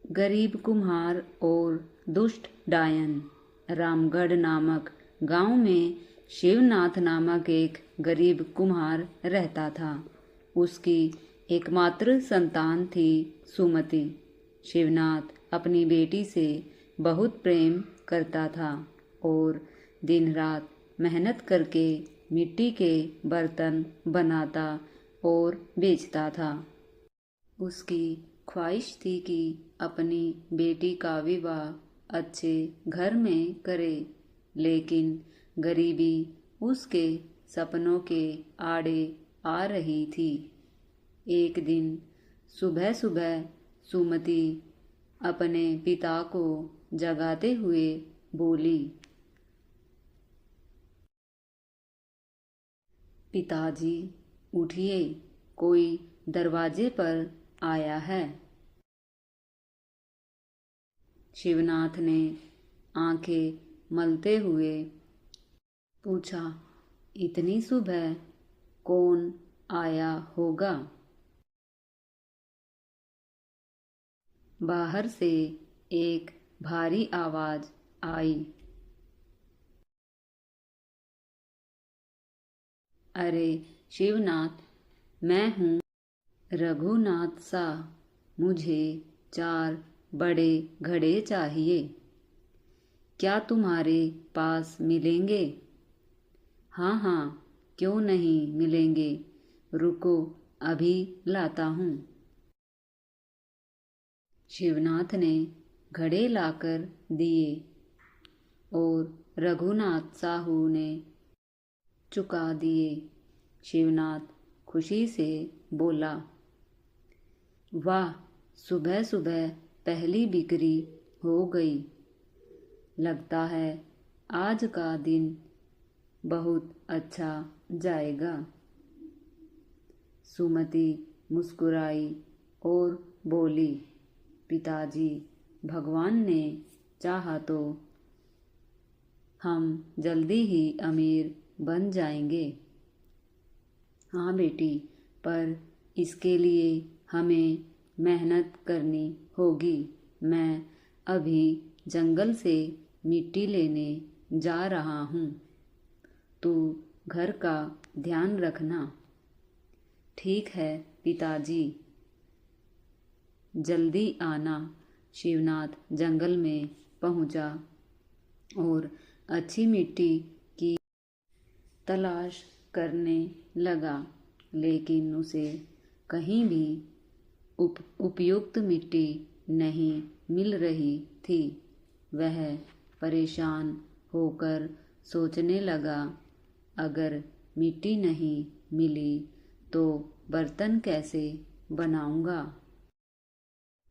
गरीब कुम्हार और दुष्ट डायन। रामगढ़ नामक गांव में शिवनाथ नामक एक गरीब कुम्हार रहता था। उसकी एकमात्र संतान थी सुमति। शिवनाथ अपनी बेटी से बहुत प्रेम करता था और दिन रात मेहनत करके मिट्टी के बर्तन बनाता और बेचता था। उसकी ख्वाहिश थी कि अपनी बेटी का विवाह अच्छे घर में करे, लेकिन गरीबी उसके सपनों के आड़े आ रही थी। एक दिन सुबह सुबह सुमति अपने पिता को जगाते हुए बोली, पिताजी उठिए, कोई दरवाजे पर आया है। शिवनाथ ने आंखें मलते हुए पूछा, इतनी सुबह कौन आया होगा? बाहर से एक भारी आवाज आई, अरे शिवनाथ, मैं हूँ रघुनाथ सा। मुझे 4 बड़े घड़े चाहिए। क्या तुम्हारे पास मिलेंगे? हाँ हाँ, क्यों नहीं मिलेंगे। रुको, अभी लाता हूँ। शिवनाथ ने घड़े लाकर दिए और रघुनाथ साहू ने चुका दिए। शिवनाथ खुशी से बोला, वाह, सुबह सुबह पहली बिक्री हो गई। लगता है आज का दिन बहुत अच्छा जाएगा। सुमति मुस्कुराई और बोली, पिताजी, भगवान ने चाहा तो हम जल्दी ही अमीर बन जाएंगे। हाँ बेटी, पर इसके लिए हमें मेहनत करनी होगी। मैं अभी जंगल से मिट्टी लेने जा रहा हूँ। तू घर का ध्यान रखना। ठीक है पिताजी, जल्दी आना। शिवनाथ जंगल में पहुँचा और अच्छी मिट्टी की तलाश करने लगा, लेकिन उसे कहीं भी उपयुक्त मिट्टी नहीं मिल रही थी। वह परेशान होकर सोचने लगा, अगर मिट्टी नहीं मिली तो बर्तन कैसे बनाऊंगा।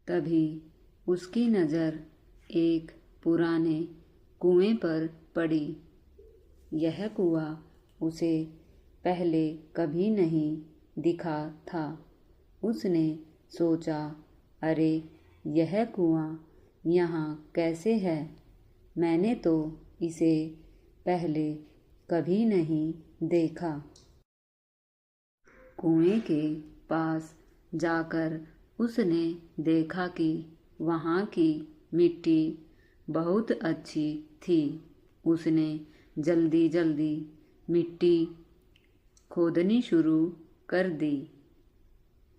तभी उसकी नज़र एक पुराने कुएं पर पड़ी। यह कुआं उसे पहले कभी नहीं दिखा था। उसने सोचा, अरे यह कुआं यहाँ कैसे है? मैंने तो इसे पहले कभी नहीं देखा। कुएं के पास जाकर उसने देखा कि वहाँ की मिट्टी बहुत अच्छी थी। उसने जल्दी जल्दी मिट्टी खोदनी शुरू कर दी।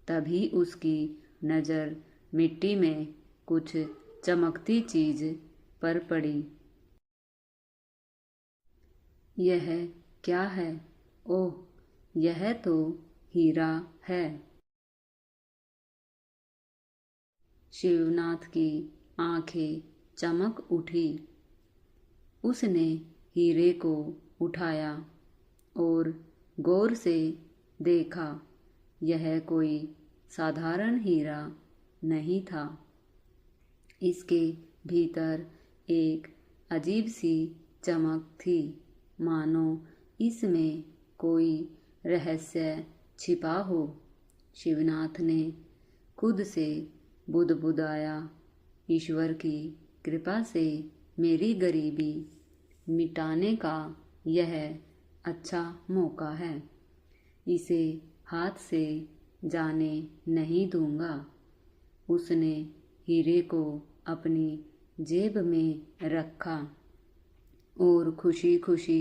तभी उसकी नज़र मिट्टी में कुछ चमकती चीज़ पर पड़ी। यह क्या है? ओह, यह तो हीरा है। शिवनाथ की आंखें चमक उठी। उसने हीरे को उठाया और गौर से देखा। यह कोई साधारण हीरा नहीं था। इसके भीतर एक अजीब सी चमक थी, मानो इसमें कोई रहस्य छिपा हो। शिवनाथ ने खुद से बुदबुदाया, ईश्वर की कृपा से मेरी गरीबी मिटाने का यह अच्छा मौका है। इसे हाथ से जाने नहीं दूंगा। उसने हीरे को अपनी जेब में रखा और खुशी खुशी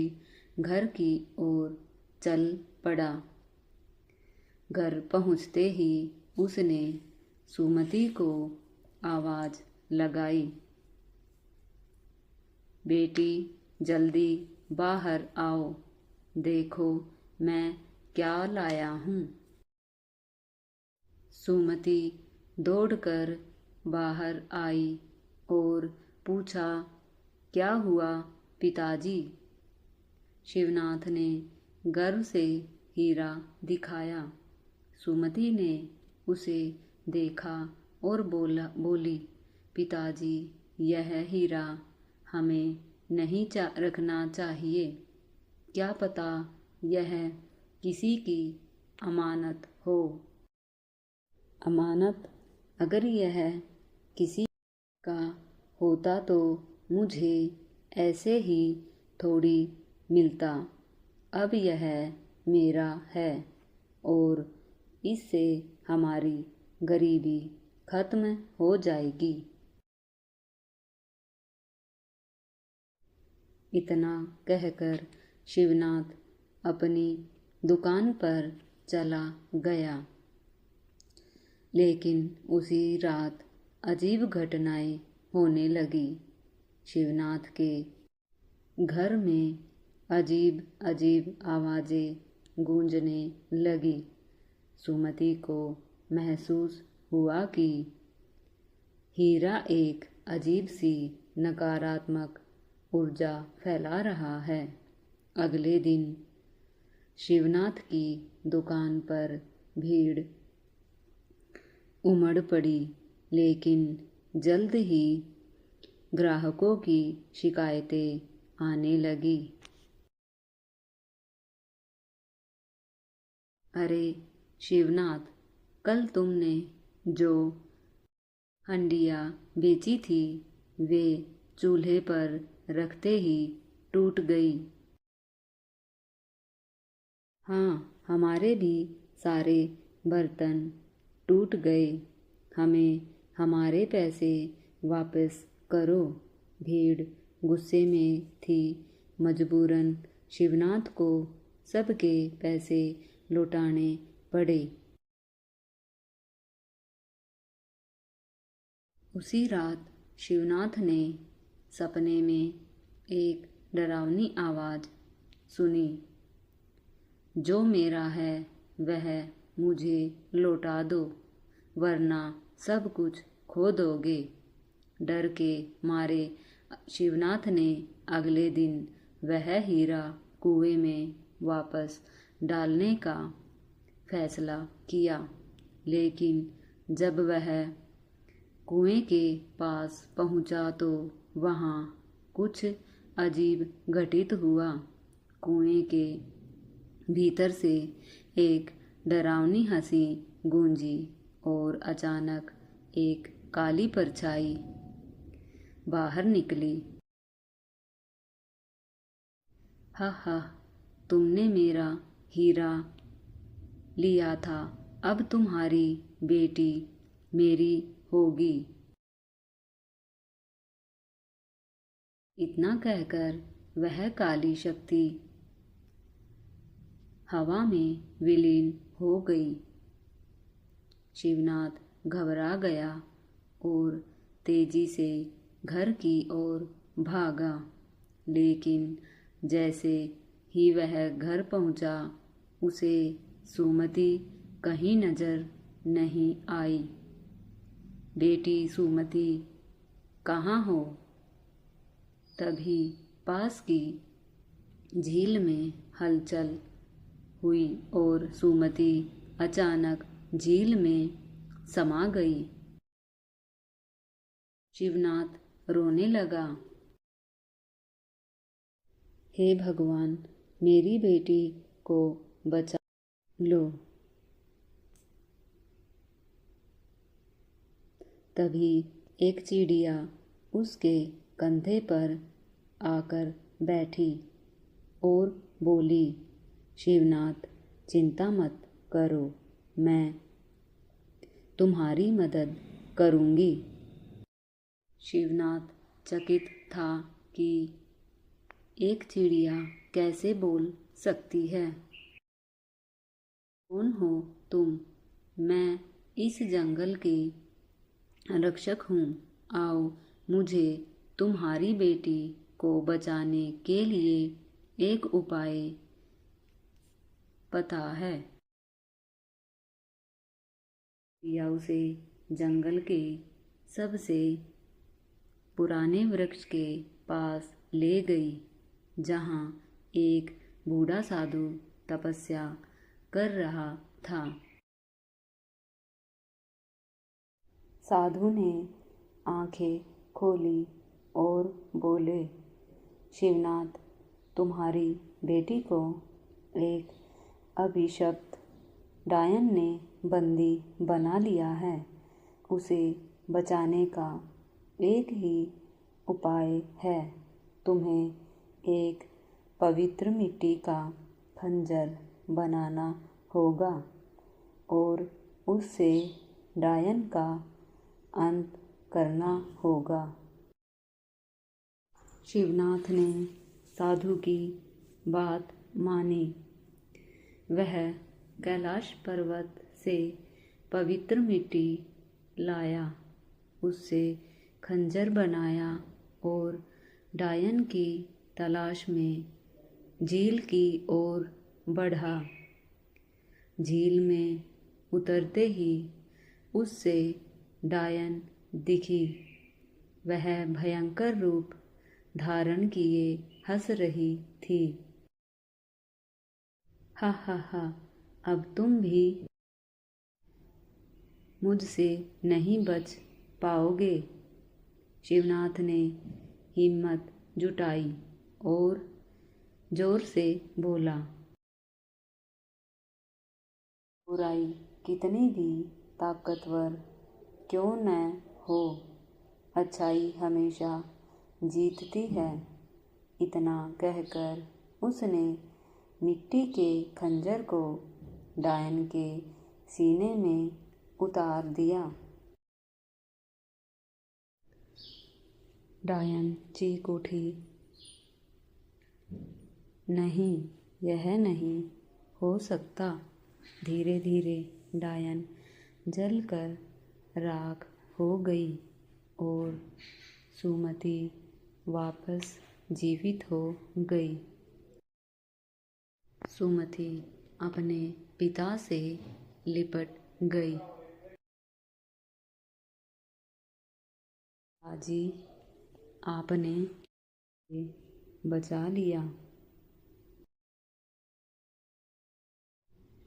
घर की ओर चल पड़ा। घर पहुँचते ही उसने सुमति को आवाज़ लगाई, बेटी जल्दी बाहर आओ, देखो मैं क्या लाया हूँ। सुमति दौड़कर बाहर आई और पूछा, क्या हुआ पिताजी? शिवनाथ ने गर्व से हीरा दिखाया। सुमति ने उसे देखा और बोली, पिताजी यह हीरा हमें नहीं रखना चाहिए, क्या पता यह किसी की अमानत हो। अमानत अगर यह किसी का होता तो मुझे ऐसे ही थोड़ी मिलता। अब यह मेरा है और इससे हमारी गरीबी खत्म हो जाएगी। इतना कहकर शिवनाथ अपनी दुकान पर चला गया। लेकिन उसी रात अजीब घटनाएं होने लगी। शिवनाथ के घर में अजीब अजीब आवाज़ें गूंजने लगी। सुमति को महसूस हुआ कि हीरा एक अजीब सी नकारात्मक ऊर्जा फैला रहा है। अगले दिन शिवनाथ की दुकान पर भीड़ उमड़ पड़ी, लेकिन जल्द ही ग्राहकों की शिकायतें आने लगी। अरे शिवनाथ, कल तुमने जो हंडिया बेची थी वे चूल्हे पर रखते ही टूट गई। हाँ, हमारे भी सारे बर्तन टूट गए, हमें हमारे पैसे वापस करो। भीड़ गुस्से में थी। मजबूरन शिवनाथ को सबके पैसे लौटाने पड़े। उसी रात शिवनाथ ने सपने में एक डरावनी आवाज़ सुनी, जो मेरा है वह मुझे लौटा दो, वरना सब कुछ खो दोगे। डर के मारे शिवनाथ ने अगले दिन वह हीरा कुएं में वापस डालने का फैसला किया। लेकिन जब वह कुएं के पास पहुंचा तो वहां कुछ अजीब घटित हुआ। कुएं के भीतर से एक डरावनी हंसी गूंजी और अचानक एक काली परछाई बाहर निकली। हा हा, तुमने मेरा हीरा लिया था, अब तुम्हारी बेटी मेरी होगी। इतना कहकर वह काली शक्ति हवा में विलीन हो गई। शिवनाथ घबरा गया और तेजी से घर की ओर भागा। लेकिन जैसे ही वह घर पहुंचा, उसे सुमति कहीं नजर नहीं आई। बेटी सुमति, कहाँ हो? तभी पास की झील में हलचल हुई और सुमति अचानक झील में समा गई। शिवनाथ रोने लगा, हे भगवान, मेरी बेटी को बचा लो। तभी एक चिड़िया उसके कंधे पर आकर बैठी और बोली, शिवनाथ, चिंता मत करो, मैं तुम्हारी मदद करूँगी। शिवनाथ चकित था कि एक चिड़िया कैसे बोल सकती है। कौन हो तुम? मैं इस जंगल की रक्षक हूँ। आओ, मुझे तुम्हारी बेटी को बचाने के लिए एक उपाय पता है। चिड़िया उसे जंगल के सबसे पुराने वृक्ष के पास ले गई, जहाँ एक बूढ़ा साधु तपस्या कर रहा था। साधु ने आंखें खोली और बोले, शिवनाथ, तुम्हारी बेटी को एक अभिशप्त डायन ने बंदी बना लिया है। उसे बचाने का एक ही उपाय है। तुम्हें एक पवित्र मिट्टी का खंजर बनाना होगा और उससे डायन का अंत करना होगा। शिवनाथ ने साधु की बात मानी। वह कैलाश पर्वत से पवित्र मिट्टी लाया, उससे खंजर बनाया और डायन की तलाश में झील की ओर बढ़ा। झील में उतरते ही उससे डायन दिखी। वह भयंकर रूप धारण किए हंस रही थी। हा हा हा, अब तुम भी मुझसे नहीं बच पाओगे। शिवनाथ ने हिम्मत जुटाई और जोर से बोला, बुराई कितनी भी ताकतवर क्यों न हो, अच्छाई हमेशा जीतती है। इतना कहकर उसने मिट्टी के खंजर को डायन के सीने में उतार दिया। डायन चीख उठी, नहीं, यह नहीं हो सकता। धीरे धीरे डायन जलकर राख हो गई और सुमति वापस जीवित हो गई। सुमति अपने पिता से लिपट गई। पिताजी, आपने बचा लिया।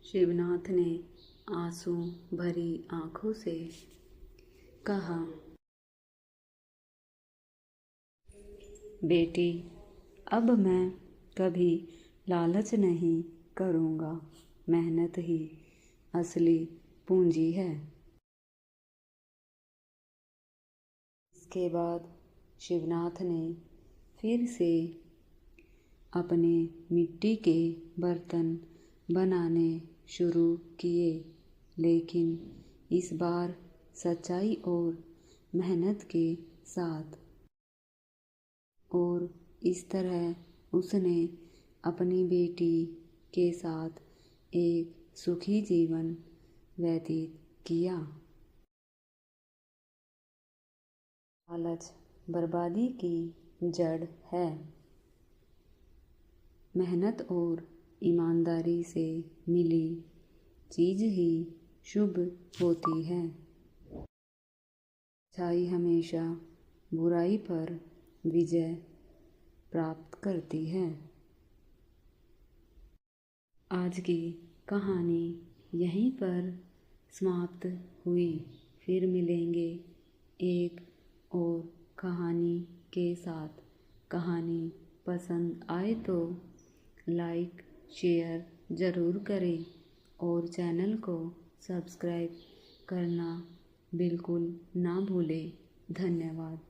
शिवनाथ ने आंसू भरी आंखों से कहा, बेटी, अब मैं कभी लालच नहीं करूँगा। मेहनत ही असली पूंजी है। इसके बाद शिवनाथ ने फिर से अपने मिट्टी के बर्तन बनाने शुरू किए, लेकिन इस बार सच्चाई और मेहनत के साथ। और इस तरह उसने अपनी बेटी के साथ एक सुखी जीवन व्यतीत किया। लालच बर्बादी की जड़ है। मेहनत और ईमानदारी से मिली चीज़ ही शुभ होती है। अच्छाई हमेशा बुराई पर विजय प्राप्त करती है। आज की कहानी यहीं पर समाप्त हुई। फिर मिलेंगे एक और कहानी के साथ। कहानी पसंद आए तो लाइक शेयर ज़रूर करें और चैनल को सब्सक्राइब करना बिल्कुल ना भूलें। धन्यवाद।